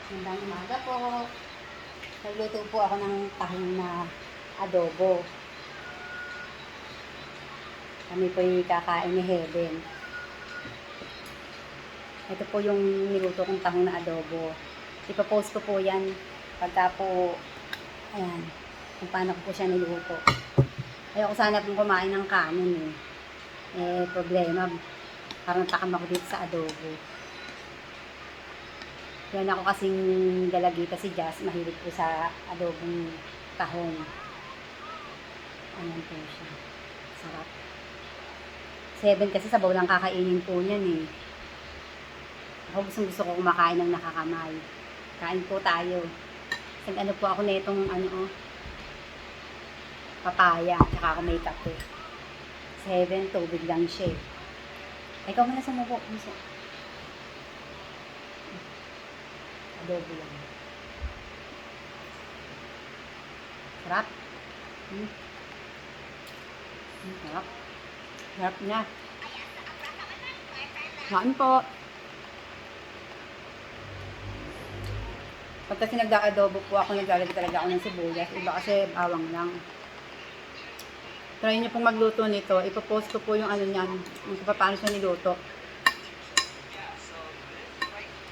Magandang umaga po. Nagluto po ako ng tahong na adobo. Kami po yung kakain ni Heaven. Ito po yung niluto kong tahong na adobo. Ipapost ko po yan pagka po, ayan, kung paano ko po siya niluto. Ayoko sana pong kumain ng kanin eh. Problema, parang takam ako dito sa adobo. Yan ako kasing dalagita si Jazz, mahilig po sa adobong tahong. Ayan po siya. Sarap. 7 kasi sabaw lang kakainin po niyan eh. Ako gusto ko kumakain ng nakakamay. Kain po tayo. Ano po ako na itong papaya. Tsaka ako may kape. 7, tubig lang siya. Ikaw muna sumubo. Adobo lang. Sarap. Sarap. Sarap niya. Kain po. Pag kasi nagda-adobo po ako, naglalagay talaga ako ng sibuyas. Iba kasi bawang lang. Try niyo pong magluto nito. Ipopost ko po yung niyan. Kung paano siya niluto.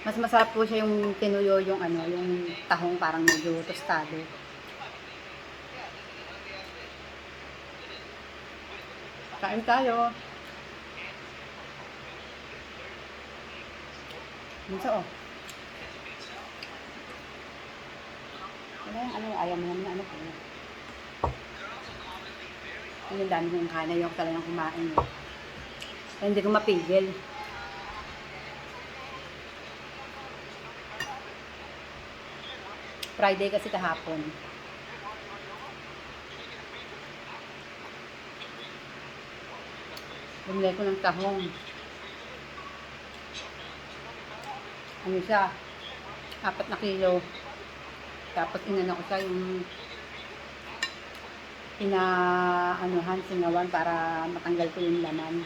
Mas masarap po siya yung tinuyo yung yung tahong parang medyo tostado. Kain tayo. Minsan ayaw mo naman po. Yung dami kong kain, ayaw ko talagang kumain. Kaya hindi ko mapigil. Friday kasi kahapon. Bumili ko ng tahong. Ano siya? 4 na kilo. Tapos inano ko siya yung singawan para matanggal ko yung laman.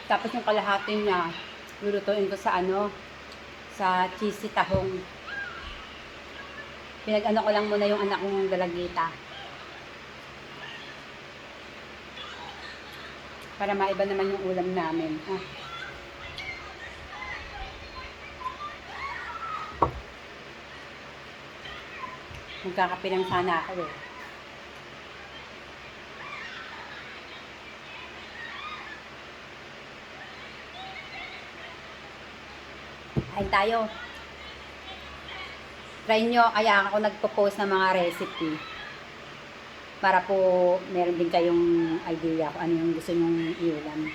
Tapos yung kalahati niya, lulutuin ko sa sa cheesy tahong. Pinag-ano ko lang muna yung anak kong dalagita. Para maiba naman yung ulam namin. Magkakape lang sana ako eh. Kain tayo. Try nyo, kaya ako nagpo-post ng mga recipe. Para po meron din kayong idea kung ano yung gusto nyong iulam.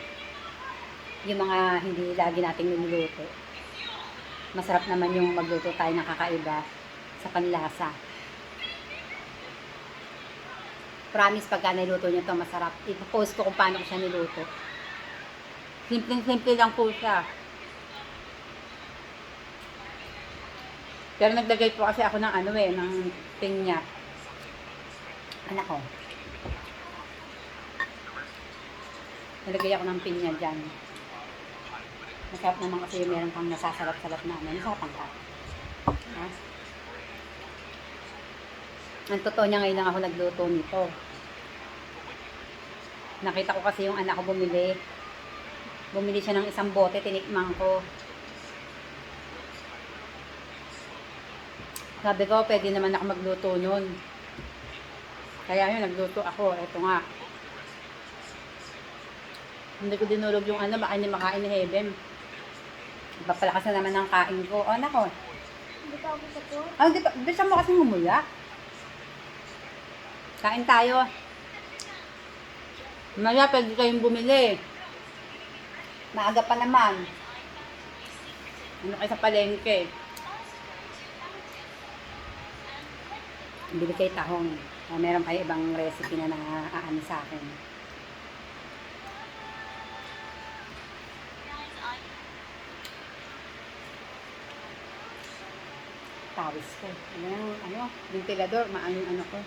Yung mga hindi lagi nating niluluto. Masarap naman yung magluto tayo ng kakaiba sa panlasa. Promise pagka niluto nyo to masarap. Ipo-post ko kung paano ko siya niluto. Simple lang po siya. Pero naglagay po kasi ako ng ng pinya. Anak ko. Nalagay ako ng pinya dyan. Masarap naman kasi meron kang nasasalap-salap na Nasapan ka. Ha? Ang totoo niya ngayon lang ako nagluto nito. Nakita ko kasi yung anak ko bumili. Bumili siya ng isang bote, tinikman ko. Sabi ko, pwede naman ako magluto nun. Kaya yun, nagluto ako. Ito nga. Hindi ko dinulog yung baka hindi makain ni Heaven. Papalakas na naman ang kain ko. Nako. Hindi pa ako sapo? Di siya mo kasing humula. Kain tayo. Maya, pwede kayong bumili. Maaga pa naman. Kayo sa palengke. Bili kayo tahong. Meron kayo ibang recipe na naaano sa akin. pawis ko. Ventilador, ano ko.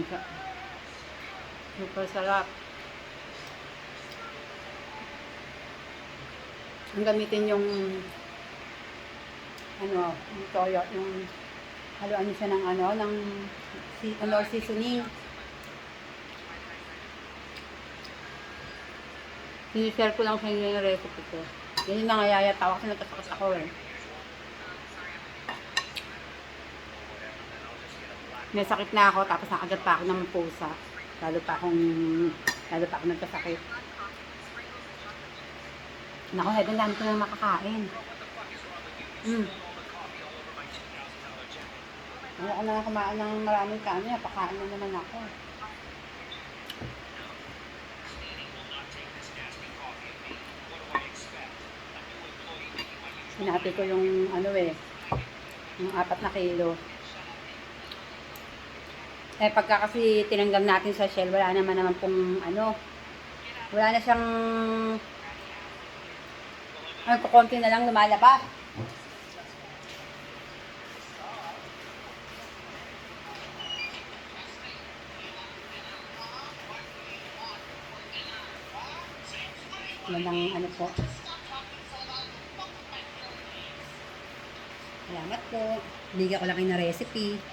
Ka. Super sarap. Ang gamitin yung yung toyo, yung haluan siya ng seasoning. Sinishare ko lang sa inyo yung recipe ko. Yan yung nangayayatawa kasi nagkasakit ako eh. May sakit na ako tapos nakagat pa ako ng pusa. Lalo pa ako nagkasakit. Naku, Heaven, dami ko na makakain. Ayoko na kumain ng maraming kanin. Napakain na naman ako. Hinati ko yung yung 4 na kilo. Pagka kasi tinanggal natin sa shell, wala naman pong wala na siyang kukunti na lang lumalabas. Yan ang po. Salamat po. Bigyan ko lang kayo na recipe.